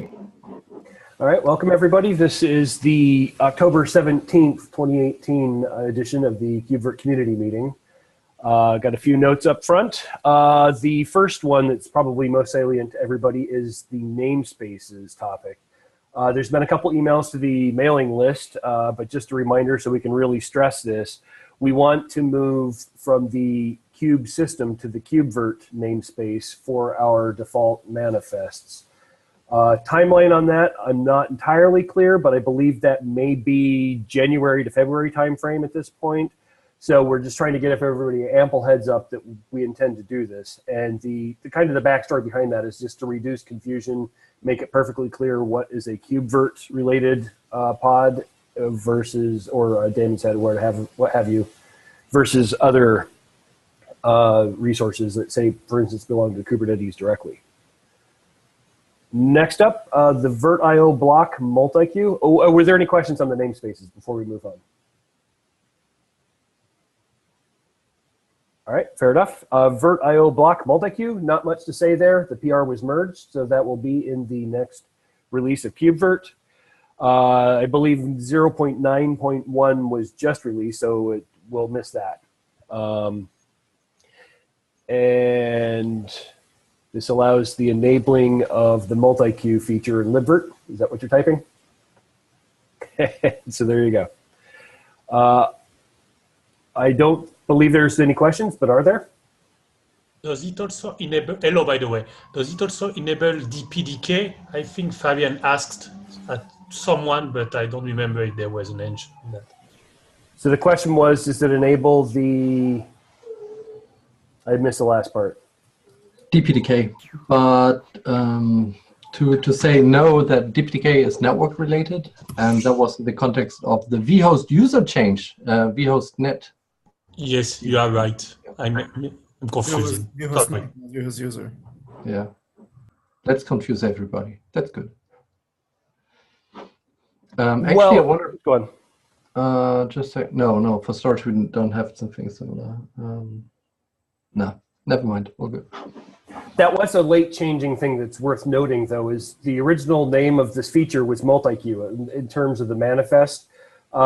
All right, welcome everybody. This is the October 17th, 2018 edition of the KubeVirt community meeting. Got a few notes up front. The first one that's probably most salient to everybody is the namespaces topic. There's been a couple emails to the mailing list, but just a reminder so we can really stress this. We want to move from the Cube system to the KubeVirt namespace for our default manifests. Timeline on that, I'm not entirely clear, but I believe that may be January to February timeframe at this point. So we're just trying to give everybody ample heads up that we intend to do this. And the kind of the backstory behind that is just to reduce confusion, make it perfectly clear what is a KubeVirt related pod versus, or Damon's head, what have you, versus other resources that say, for instance, belong to Kubernetes directly. Next up, the virt.io block multi-queue. Oh, were there any questions on the namespaces before we move on? All right, fair enough. Virt.io block multi-queue, not much to say there. The PR was merged, so that will be in the next release of KubeVirt. I believe 0.9.1 was just released, so we'll miss that. And this allows the enabling of the multi-queue feature in libvirt. Is that what you're typing? So there you go. I don't believe there's any questions, but are there? Does it also enable, hello by the way, does it also enable DPDK? I think Fabian asked at someone, but I don't remember if there was an answer on that. So the question was, does it enable the, I missed the last part. DPDK, but to say no, that DPDK is network related, and that was in the context of the vhost user change, vhost net. Yes, you are right. I'm confusing. vhost user. Yeah, let's confuse everybody. That's good. Actually, well, I wonder. Go on. Just say no. For storage, we don't have something similar. No, never mind. All good. That was a late changing thing that's worth noting, though, is the original name of this feature was multi-queue. In terms of the manifest,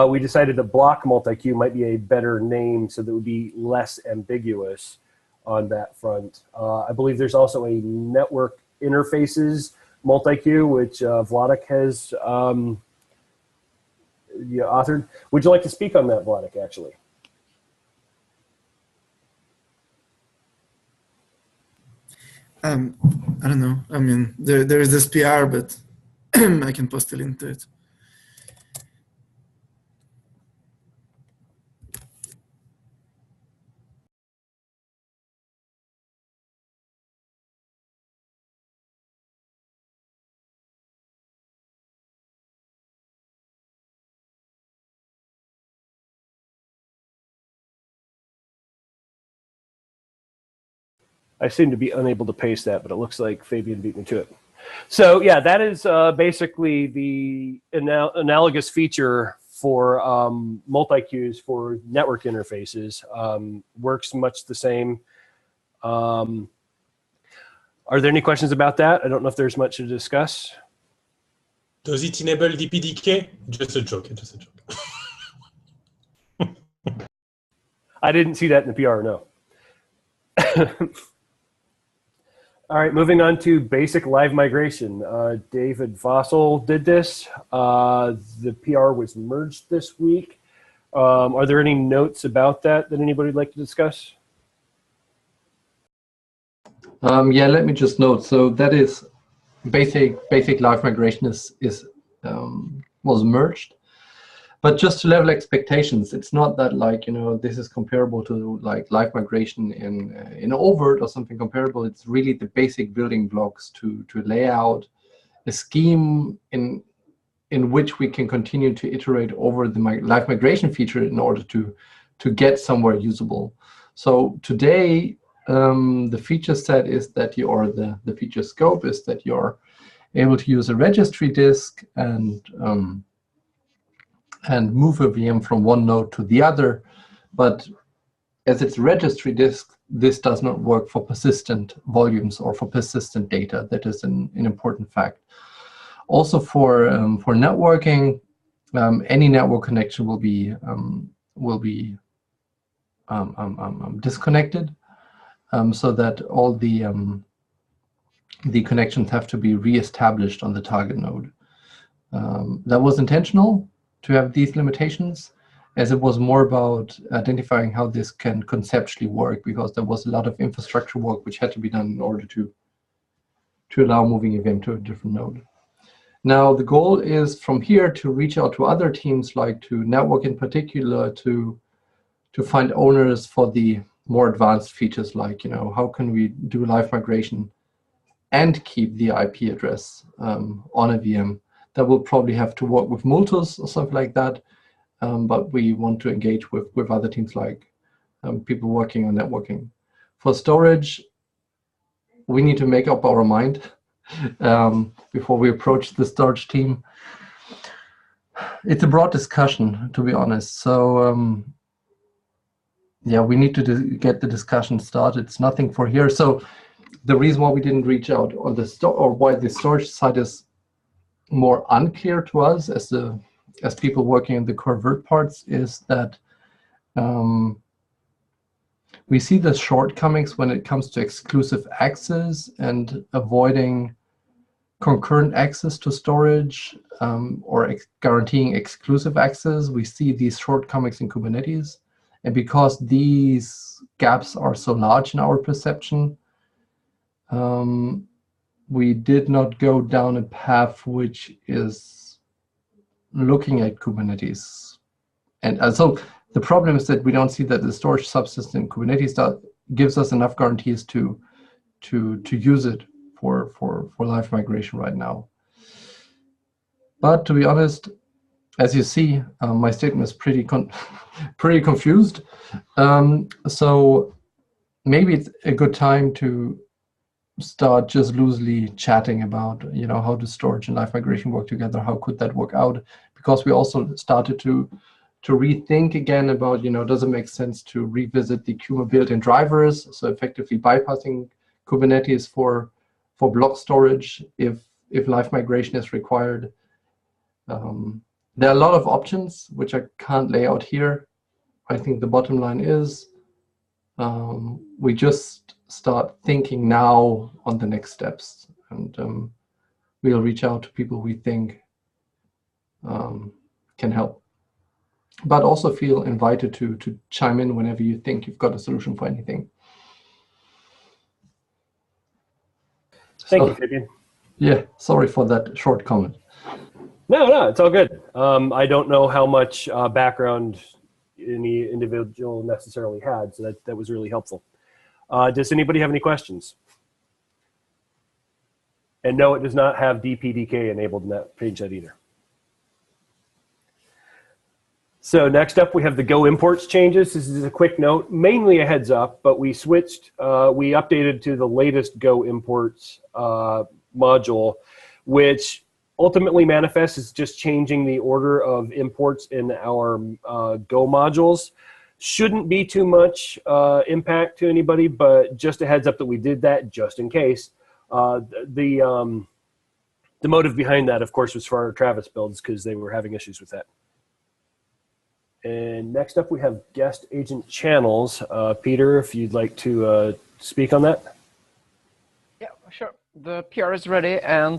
we decided that block multi-queue might be a better name so that it would be less ambiguous on that front. I believe there's also a network interfaces multi-queue, which Vladek has authored. Would you like to speak on that, Vladek, actually? I don't know. I mean, there is this PR, but I can post a link to it. I seem to be unable to paste that, but it looks like Fabian beat me to it. So yeah, that is basically the analogous feature for multi-queues for network interfaces. Works much the same. Are there any questions about that? I don't know if there's much to discuss. Does it enable DPDK? Just a joke, just a joke. I didn't see that in the PR, no. All right, moving on to basic live migration. David Vossel did this. The PR was merged this week. Are there any notes about that anybody would like to discuss? Yeah, let me just note. So that is basic live migration was merged. But just to level expectations, it's not that like, this is comparable to like live migration in Overt or something comparable. It's really the basic building blocks to lay out a scheme in which we can continue to iterate over the live migration feature in order to get somewhere usable. So today, the feature set is that the feature scope is that you're able to use a registry disk and move a VM from one node to the other. But as it's a registry disk, this does not work for persistent volumes or for persistent data. That is an important fact. Also for networking, any network connection will be disconnected, so that all the connections have to be re-established on the target node. That was intentional to have these limitations, as it was more about identifying how this can conceptually work, because there was a lot of infrastructure work which had to be done in order to allow moving a game to a different node. Now, the goal is from here to reach out to other teams, like to network in particular, to find owners for the more advanced features, like, how can we do live migration and keep the IP address on a VM. That will probably have to work with Multus or something like that, but we want to engage with other teams, like people working on networking. For storage, we need to make up our mind before we approach the storage team. It's a broad discussion, to be honest. So yeah, we need to get the discussion started. It's nothing for here. So the reason why we didn't reach out on the or why the storage side is more unclear to us as people working in the KubeVirt parts is that we see the shortcomings when it comes to exclusive access and avoiding concurrent access to storage, or guaranteeing exclusive access. We see these shortcomings in Kubernetes. And because these gaps are so large in our perception, we did not go down a path which is looking at Kubernetes. And so the problem is that we don't see that the storage subsystem in Kubernetes gives us enough guarantees to use it for live migration right now. But to be honest, as you see, my statement is pretty confused. So maybe it's a good time to start just loosely chatting about, how does storage and live migration work together? How could that work out? Because we also started to rethink again about, does it make sense to revisit the Kubernetes built-in drivers, so effectively bypassing Kubernetes for block storage if live migration is required. There are a lot of options which I can't lay out here. I think the bottom line is we just start thinking now on the next steps, and we'll reach out to people we think can help. But also feel invited to chime in whenever you think you've got a solution for anything. Thank you, Fabian. Yeah, sorry for that short comment. No, it's all good. I don't know how much background any individual necessarily had, so that was really helpful. Does anybody have any questions? And no, it does not have DPDK enabled in that page set either. So next up, we have the Go imports changes. This is a quick note, mainly a heads up, but we switched, we updated to the latest Go imports module, which ultimately manifests as just changing the order of imports in our Go modules. Shouldn't be too much impact to anybody, but just a heads up that we did that just in case. The motive behind that, of course, was for our Travis builds because they were having issues with that. And next up, we have guest agent channels. Peter, if you'd like to speak on that. Yeah, sure. The PR is ready and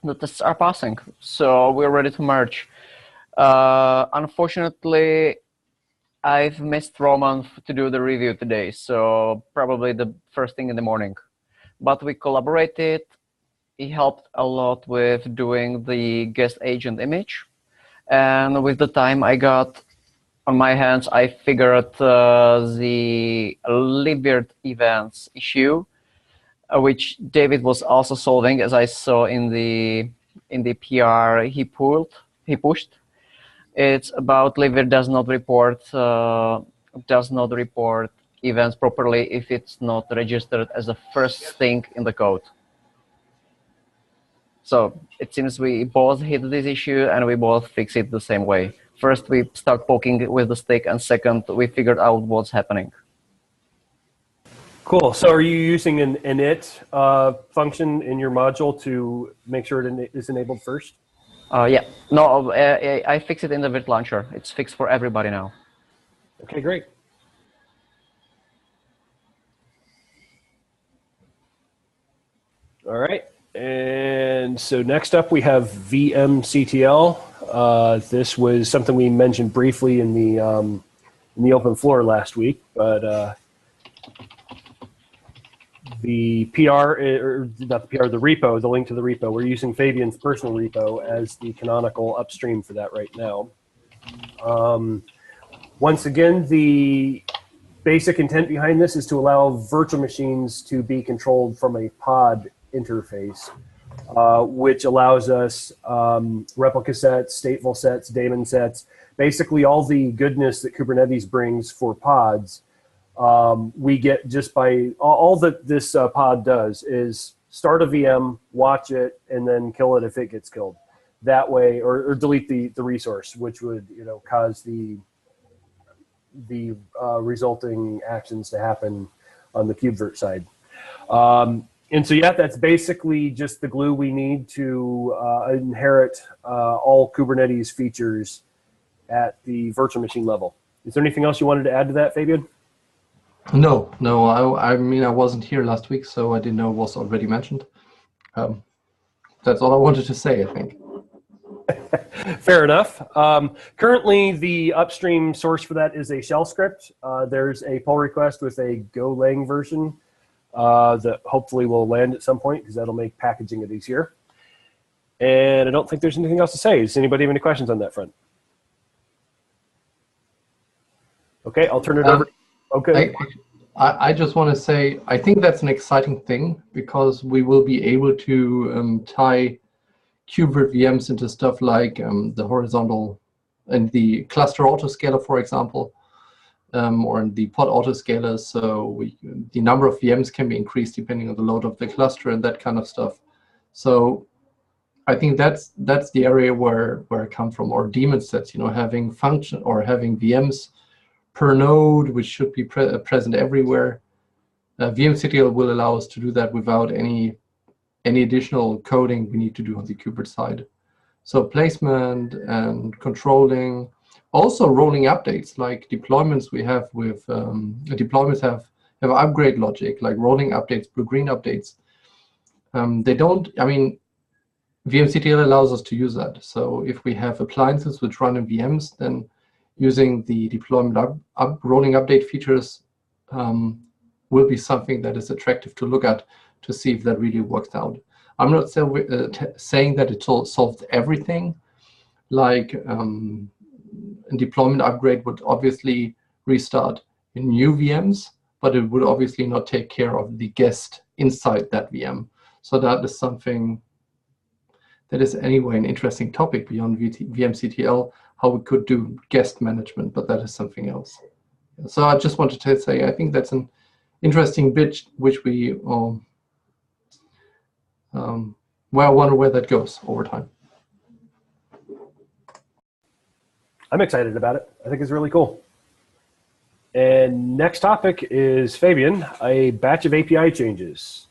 the tests are passing, so we're ready to merge. Unfortunately, I've missed Roman to do the review today, so probably the first thing in the morning. But we collaborated. He helped a lot with doing the guest agent image. And with the time I got on my hands, I figured the KubeVirt events issue, which David was also solving, as I saw in the PR he pushed. It's about KubeVirt does not report events properly if it's not registered as the first thing in the code. So it seems we both hit this issue and we both fix it the same way. First, we start poking with the stick, and second, we figured out what's happening. Cool. So are you using an init function in your module to make sure it is enabled first? Yeah. No, I fix it in the Virt launcher. It's fixed for everybody now. Okay, great. All right. And so next up we have VMCTL. This was something we mentioned briefly in the open floor last week, but the PR, or not the PR, the repo, the link to the repo, we're using Fabian's personal repo as the canonical upstream for that right now. Once again, the basic intent behind this is to allow virtual machines to be controlled from a pod interface, which allows us replica sets, stateful sets, daemon sets, basically all the goodness that Kubernetes brings for pods. We get just by all that this pod does is start a VM, watch it, and then kill it if it gets killed. That way, or delete the resource, which would cause the resulting actions to happen on the KubeVirt side. And so yeah, that's basically just the glue we need to inherit all Kubernetes features at the virtual machine level. Is there anything else you wanted to add to that, Fabian? No. I mean, I wasn't here last week, so I didn't know it was already mentioned. That's all I wanted to say, I think. Fair enough. Currently, the upstream source for that is a shell script. There's a pull request with a Golang version that hopefully will land at some point, because that'll make packaging it easier. And I don't think there's anything else to say. Does anybody have any questions on that front? Okay, I'll turn it over. Okay. I just want to say, I think that's an exciting thing, because we will be able to tie KubeVirt VMs into stuff like the horizontal and the cluster autoscaler, for example, or in the pod autoscaler. So the number of VMs can be increased depending on the load of the cluster and that kind of stuff. So I think that's the area where I come from, or daemon sets, having function or having VMs per node, which should be present everywhere. VMCTL will allow us to do that without any additional coding we need to do on the KubeVirt side. So placement and controlling, also rolling updates, like deployments we have with deployments have upgrade logic, like rolling updates, blue-green updates. They don't. I mean, VMCTL allows us to use that. So if we have appliances which run in VMs, then using the deployment rolling update features will be something that is attractive to look at to see if that really works out. I'm not saying that it solves everything. Like a deployment upgrade would obviously restart in new VMs, but it would obviously not take care of the guest inside that VM. So that is something that is anyway an interesting topic beyond VMCTL, how we could do guest management, but that is something else. So I just wanted to say, I think that's an interesting bit which we, well, I wonder where that goes over time. I'm excited about it. I think it's really cool. And next topic is, Fabian, a batch of API changes.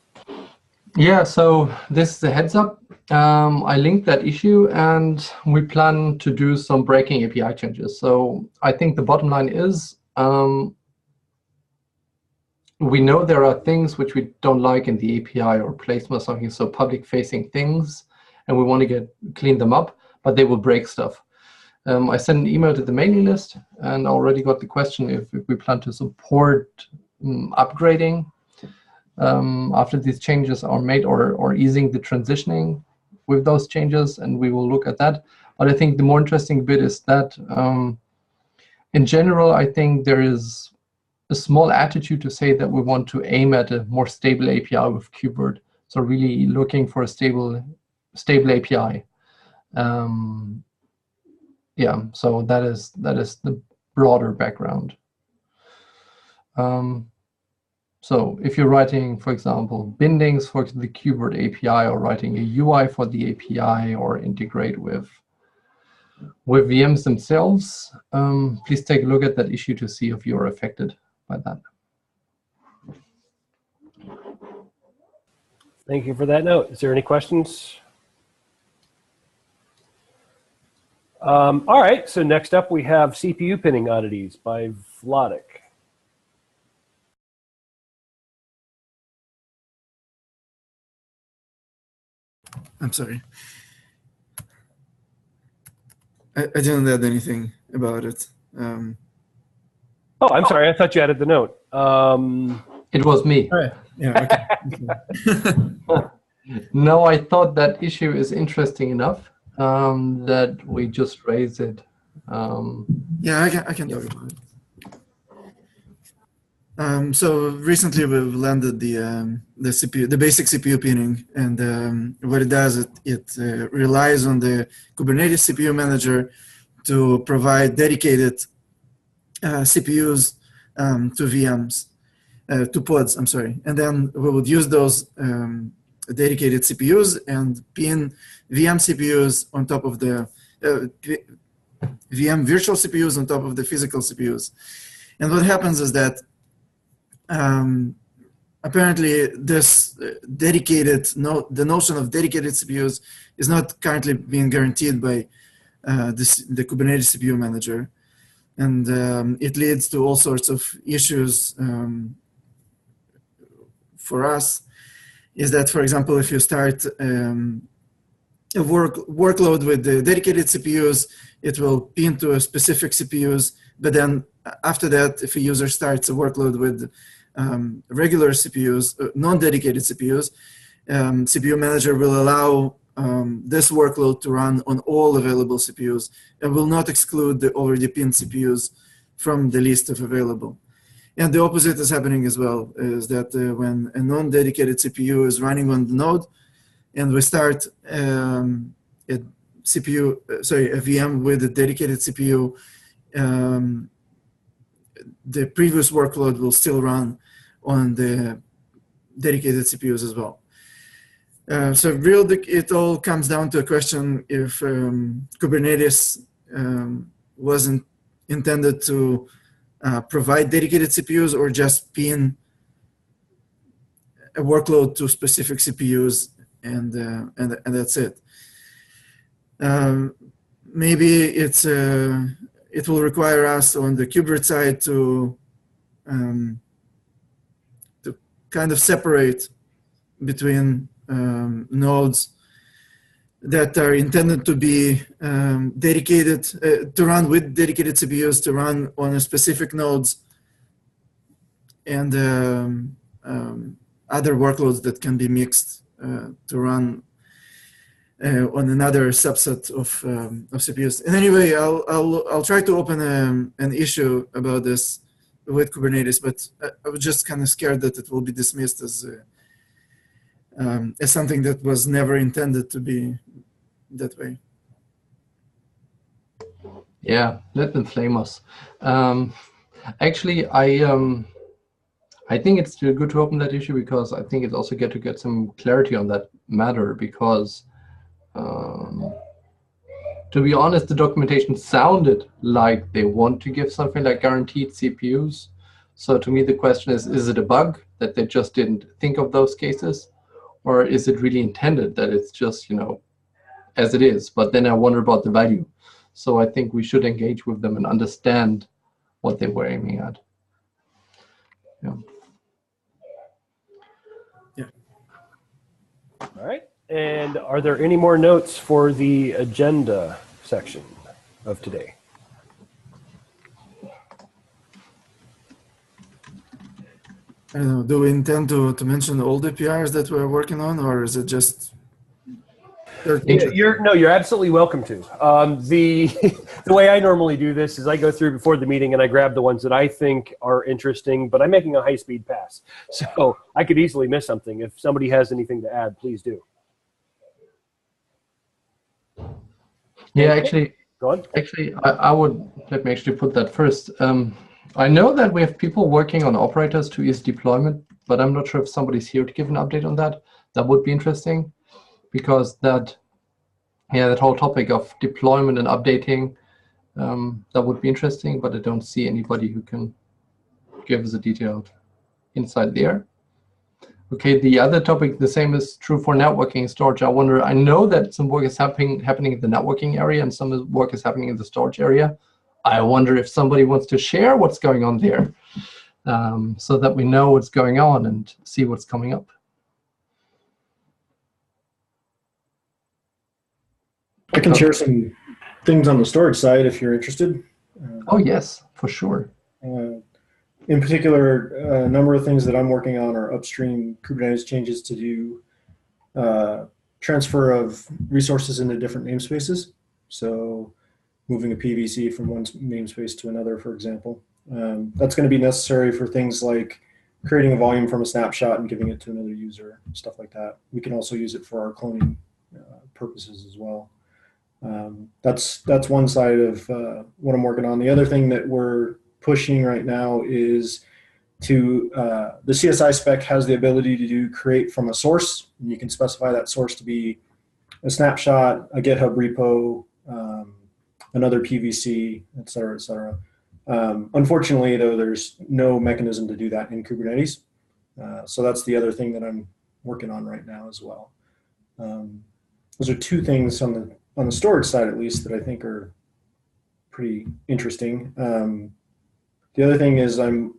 Yeah, so this is a heads up. I linked that issue, and we plan to do some breaking API changes. So I think the bottom line is, we know there are things which we don't like in the API or placement or something, so public-facing things, and we want to clean them up, but they will break stuff. I sent an email to the mailing list and already got the question if we plan to support upgrading after these changes are made, or easing the transitioning with those changes, and we will look at that. But I think the more interesting bit is that in general, I think there is a small attitude to say that we want to aim at a more stable API with KubeVirt. So really looking for a stable API. Yeah, so that is the broader background. So if you're writing, for example, bindings for the KubeVirt API, or writing a UI for the API, or integrate with VMs themselves, please take a look at that issue to see if you're affected by that. Thank you for that note. Is there any questions? All right, so next up we have CPU pinning oddities by Vladik. I'm sorry. I didn't add anything about it. Oh, I'm sorry. I thought you added the note. It was me. All right. Yeah. Okay. No, I thought that issue is interesting enough that we just raise it. Yeah, I can talk about it. So recently we've landed the CPU, the basic CPU pinning, and what it does, it relies on the Kubernetes CPU manager to provide dedicated CPUs to VMs, to pods. I'm sorry, and then we would use those dedicated CPUs and pin VM CPUs on top of the VM virtual CPUs on top of the physical CPUs. And what happens is that apparently this the notion of dedicated CPUs is not currently being guaranteed by the Kubernetes CPU manager. And it leads to all sorts of issues for us. Is that, for example, if you start a workload with the dedicated CPUs, it will pin to a specific CPUs, but then after that, if a user starts a workload with regular CPUs, non-dedicated CPUs, CPU manager will allow this workload to run on all available CPUs and will not exclude the already pinned CPUs from the list of available. And the opposite is happening as well, is that when a non-dedicated CPU is running on the node and we start a VM with a dedicated CPU, the previous workload will still run on the dedicated CPUs as well. So really, it all comes down to a question if Kubernetes wasn't intended to provide dedicated CPUs or just pin a workload to specific CPUs and that's it. Maybe it will require us on the KubeVirt side to kind of separate between nodes that are intended to be dedicated to run with dedicated CPUs to run on a specific nodes, and other workloads that can be mixed to run on another subset of CPUs. And anyway, I'll try to open an issue about this with Kubernetes, but I was just kind of scared that it will be dismissed as something that was never intended to be that way. Yeah, let them flame us. Actually, I think it's still good to open that issue because I think it's also good to get some clarity on that matter because, to be honest, the documentation sounded like they want to give something like guaranteed CPUs. So to me, the question is it a bug that they just didn't think of those cases? Or is it really intended that it's just, as it is? But then I wonder about the value. So I think we should engage with them and understand what they were aiming at. Yeah. All right. And are there any more notes for the agenda section of today? I don't know, do we intend to mention all the PRs that we're working on, or is it just... You're absolutely welcome to. The way I normally do this is I go through before the meeting and I grab the ones that I think are interesting, but I'm making a high-speed pass. So I could easily miss something. If somebody has anything to add, please do. Yeah, actually, go on. Actually, I would, let me actually put that first. I know that we have people working on operators to ease deployment, but I'm not sure if somebody's here to give an update on that. That would be interesting because that whole topic of deployment and updating, that would be interesting, but I don't see anybody who can give us a detailed insight there. Okay, the other topic, the same is true for networking and storage. I know that some work is happening in the networking area and some work is happening in the storage area. I wonder if somebody wants to share what's going on there, so that we know what's going on and see what's coming up. I can share some things on the storage side if you're interested. Oh yes, for sure. In particular, a number of things that I'm working on are upstream Kubernetes changes to do transfer of resources into different namespaces. So moving a PVC from one namespace to another, for example. That's going to be necessary for things like creating a volume from a snapshot and giving it to another user, stuff like that. We can also use it for our cloning purposes as well. That's one side of what I'm working on. The other thing that we're pushing right now is to the CSI spec has the ability to create from a source, and you can specify that source to be a snapshot, a GitHub repo, another PVC, et cetera, et cetera. Unfortunately, though, there's no mechanism to do that in Kubernetes. So that's the other thing that I'm working on right now as well. Those are two things on the storage side, at least, that I think are pretty interesting. The other thing is I'm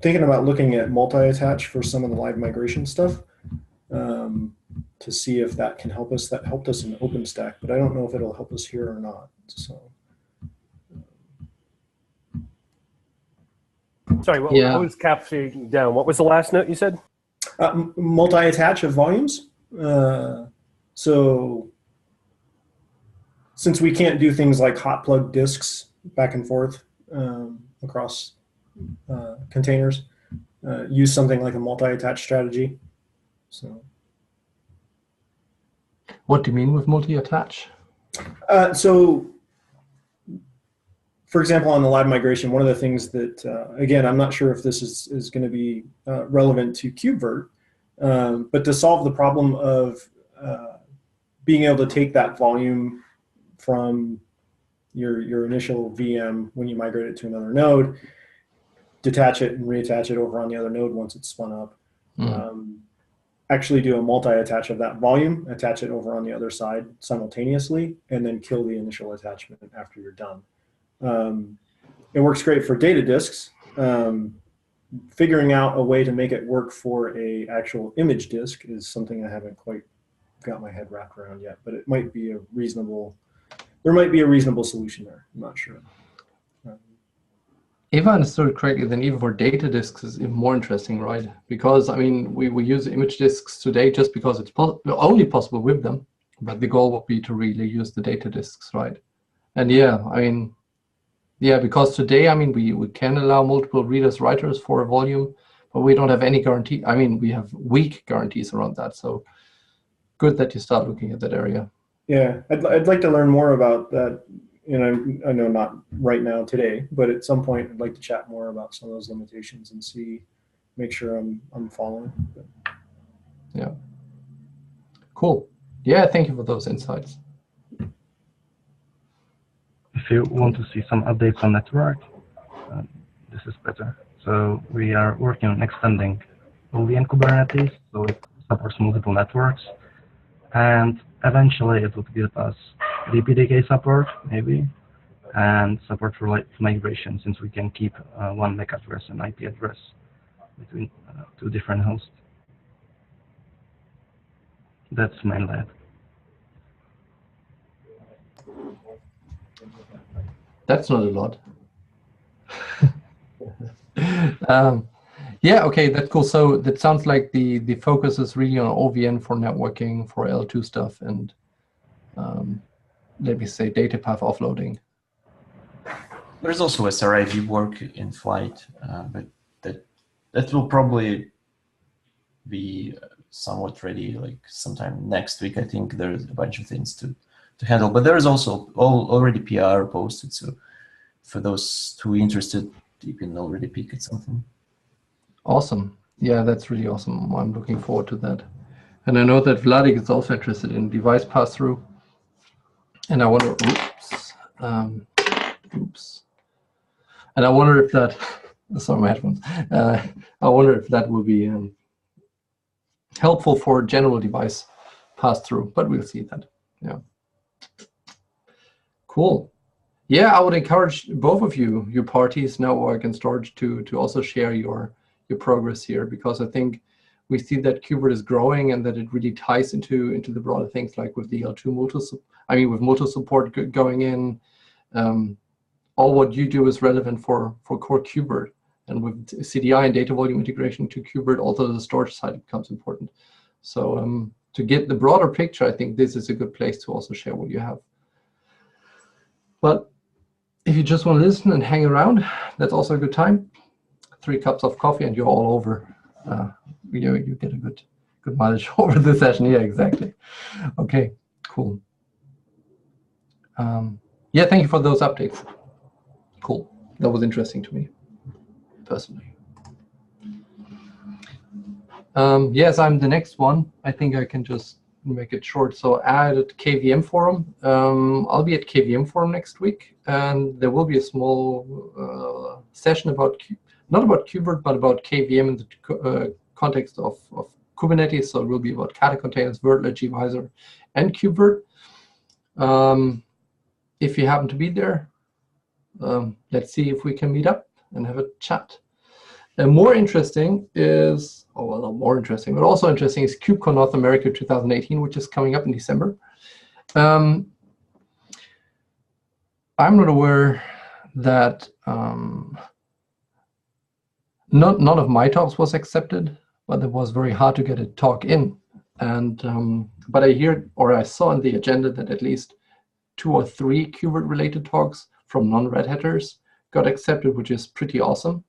thinking about looking at multi-attach for some of the live migration stuff to see if that can help us. That helped us in OpenStack, but I don't know if it'll help us here or not. So. Sorry, what was capturing down? What was the last note you said? Multi-attach of volumes. So since we can't do things like hot plug disks back and forth across containers, use something like a multi-attach strategy. So, what do you mean with multi-attach? So, for example, on the live migration, one of the things that, again, I'm not sure if this is going to be relevant to KubeVirt, but to solve the problem of being able to take that volume from your initial VM when you migrate it to another node, detach it and reattach it over on the other node once it's spun up. Actually do a multi-attach of that volume, attach it over on the other side simultaneously, and then kill the initial attachment after you're done. It works great for data disks. Figuring out a way to make it work for a actual image disk is something I haven't quite got my head wrapped around yet, but it might be there might be a reasonable solution there. I'm not sure. If I understood it correctly, then even for data disks is even more interesting, right? Because I mean, we use image disks today just because it's only possible with them, but the goal would be to really use the data disks, right? And yeah, I mean, yeah, because today, I mean, we can allow multiple readers, writers for a volume, but we don't have any guarantee. I mean, we have weak guarantees around that. So good that you start looking at that area. Yeah, I'd like to learn more about that. You know, I know not right now today, but at some point I'd like to chat more about some of those limitations and make sure I'm following. Yeah. Cool. Yeah, thank you for those insights. If you want to see some updates on network, this is better. So we are working on extending OVN Kubernetes, so it supports multiple networks, and eventually it would give us DPDK support, maybe, and support for migration, since we can keep one MAC address and IP address between two different hosts. That's mainly it. That's not a lot. Yeah, okay, that's cool. So that sounds like the focus is really on OVN for networking, for L2 stuff, and let me say data path offloading. There's also SRIV work in flight, but that will probably be somewhat ready like sometime next week. I think there's a bunch of things to handle, but there's also already PR posted, so for those who are interested, you can already peek at something. Awesome. Yeah, that's really awesome. I'm looking forward to that. And I know that Vladik is also interested in device pass-through. And I wonder, oops. And I wonder if that, sorry, my headphones. I wonder if that will be helpful for general device pass-through, but we'll see that. Yeah. Cool. Yeah, I would encourage both of you, your parties, network and storage, to also share your progress here, because I think we see that KubeVirt is growing and that it really ties into the broader things, like with the L2 with motor support going in. All what you do is relevant for core KubeVirt, and with CDI and data volume integration to KubeVirt, also the storage side becomes important. So to get the broader picture, I think this is a good place to also share what you have. But if you just want to listen and hang around, that's also a good time. 3 cups of coffee and you're all over. You get a good mileage over the session. Yeah, exactly. Okay, cool. Yeah, thank you for those updates. Cool. That was interesting to me, personally. Yes, I'm the next one. I think I can just make it short. So add at KVM forum. I'll be at KVM forum next week, and there will be a small session about not about KubeVirt, but about KVM in the context of Kubernetes. So it will be about Kata containers, Virtlet, gvisor, and KubeVirt. If you happen to be there, let's see if we can meet up and have a chat. And more interesting is, oh, well, not more interesting, but also interesting is KubeCon North America 2018, which is coming up in December. I'm not aware that none of my talks was accepted, but it was very hard to get a talk in. And but I saw in the agenda that at least 2 or 3 KubeVirt related talks from non-Red Hatters got accepted, which is pretty awesome.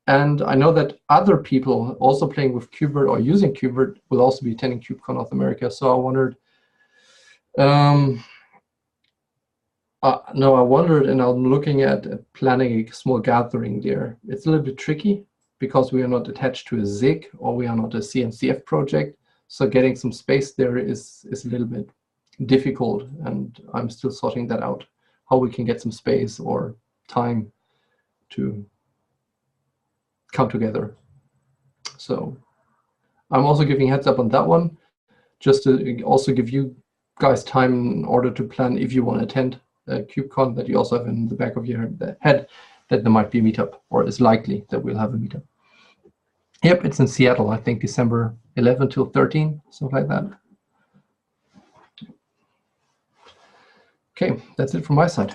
And I know that other people also playing with KubeVirt or using KubeVirt will also be attending KubeCon North America. So I wondered, I wondered, and I'm looking at planning a small gathering there. It's a little bit tricky because we are not attached to a ZIG or we are not a CNCF project. So getting some space there is a little bit difficult, and I'm still sorting that out, how we can get some space or time to come together. So I'm also giving heads up on that one, just to also give you guys time in order to plan if you want to attend KubeCon, that you also have in the back of your head that there might be a meetup, or is likely that we'll have a meetup. Yep, it's in Seattle, I think December 11 till 13, something like that. Okay, that's it from my side.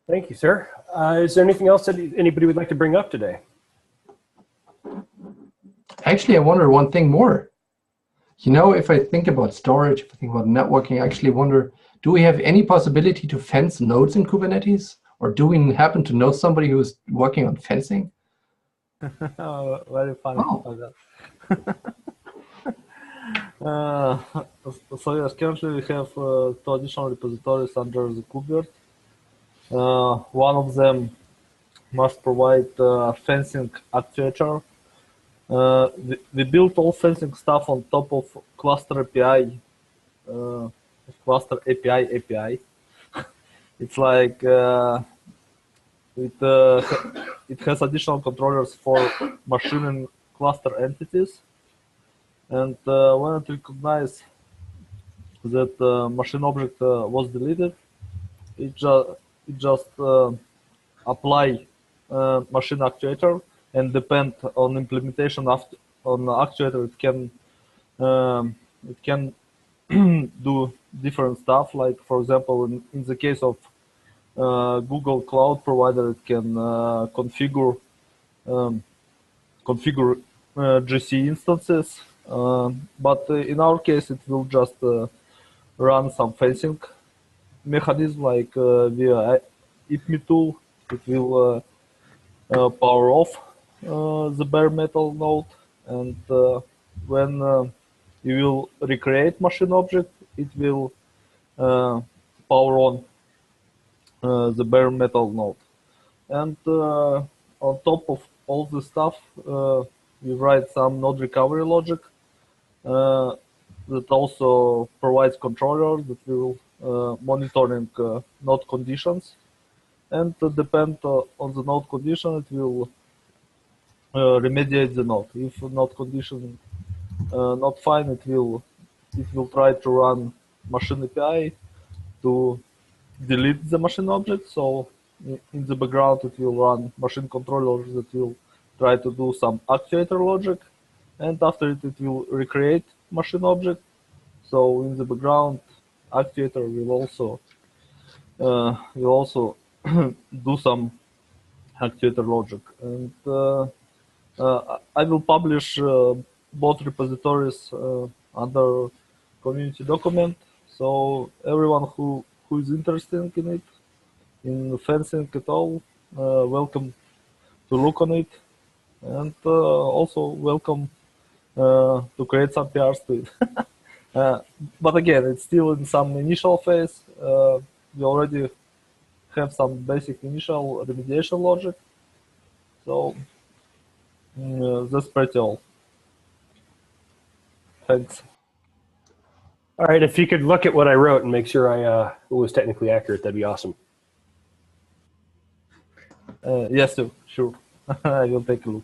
Thank you, sir. Is there anything else that anybody would like to bring up today? Actually, I wonder one thing more. You know, if I think about storage, if I think about networking, I actually wonder, do we have any possibility to fence nodes in Kubernetes? Or do we happen to know somebody who's working on fencing? Oh, very funny. Oh. So yes, currently we have 2 additional repositories under the KubeVirt. One of them must provide fencing actuator. We built all fencing stuff on top of cluster API. API. It's like it has additional controllers for machine and cluster entities. And when it recognizes that machine object was deleted, it just apply machine actuator, and depend on implementation on actuator, it can do different stuff. Like, for example, in the case of Google Cloud Provider, it can configure GC instances, but in our case, it will just run some fencing mechanism, like via IPMI tool. It will power off the bare metal node, and when you will recreate machine object, it will power on the bare metal node. And on top of all the stuff, we write some node recovery logic that also provides controller that will monitoring node conditions, and depend on the node condition, it will remediate the node. If node condition not fine, it will try to run machine API to delete the machine object. So in the background, it will run machine controller that will try to do some actuator logic, and after it will recreate machine object. So in the background, actuator will also do some actuator logic, and I will publish both repositories under community document. So everyone who is interested in it, in fencing at all, welcome to look on it, and also welcome to create some PRs to it. But again, it's still in some initial phase. We already have some basic initial remediation logic. So that's pretty all. Thanks. All right, if you could look at what I wrote and make sure it was technically accurate, that'd be awesome. Yes, sure. I will take a look.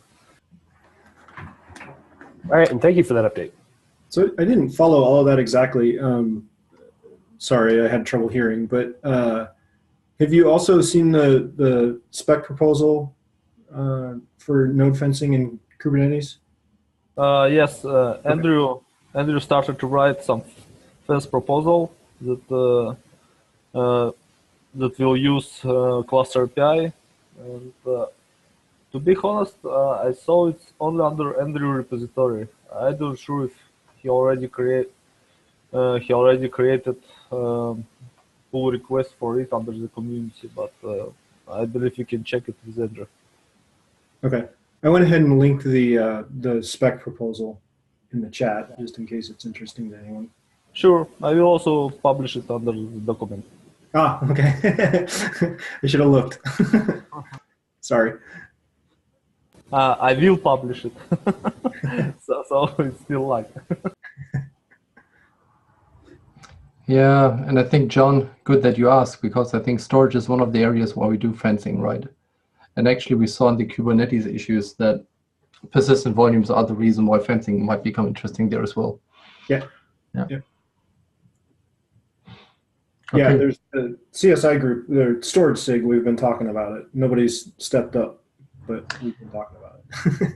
All right, and thank you for that update. So I didn't follow all of that exactly. Sorry, I had trouble hearing. But have you also seen the spec proposal for node fencing in Kubernetes? Yes, Andrew started to write some fence proposal that that will use cluster API. And to be honest, I saw it's only under Andrew repository. I'm not sure if he already created pull request for it under the community, but I believe you can check it with Andrew. Okay, I went ahead and linked the spec proposal in the chat just in case it's interesting to anyone. Sure, I will also publish it under the document. Ah, okay. I should have looked. Sorry. I will publish it. so it's still like. Yeah, and I think, John, good that you asked, because I think storage is one of the areas where we do fencing, right? And actually, we saw in the Kubernetes issues that persistent volumes are the reason why fencing might become interesting there as well. Yeah. Yeah. Yeah. Okay. Yeah, there's the CSI group, the storage SIG, we've been talking about it. Nobody's stepped up, but we've been talking about it.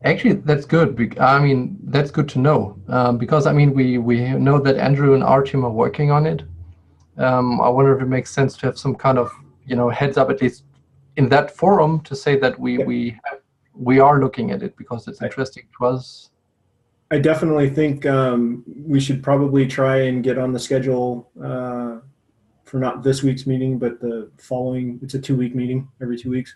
Actually, that's good. I mean, that's good to know, because I mean, we know that Andrew and our team are working on it. I wonder if it makes sense to have some kind of, heads up, at least in that forum, to say that we are looking at it because it's interesting to us. I definitely think we should probably try and get on the schedule for not this week's meeting, but the following. It's a 2-week meeting, every 2 weeks.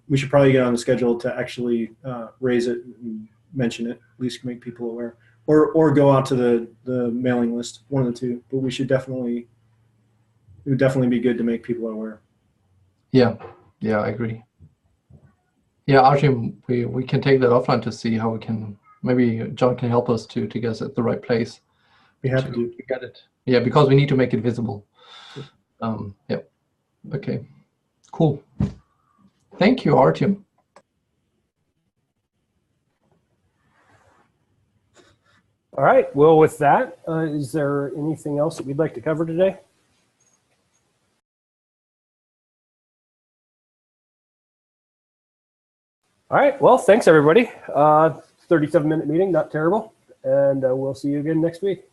We should probably get on the schedule to actually raise it and mention it, at least make people aware, or go out to the mailing list, one of the two. But we should definitely, it would definitely be good to make people aware. Yeah, I agree. Yeah, Arjun, we can take that offline to see how we can. Maybe John can help us to get us at the right place. We have to get it. Yeah, because we need to make it visible. Yeah. Okay. Cool. Thank you, Artyom. All right. Well, with that, is there anything else that we'd like to cover today? All right. Well, thanks, everybody. 37-minute meeting, not terrible. And we'll see you again next week.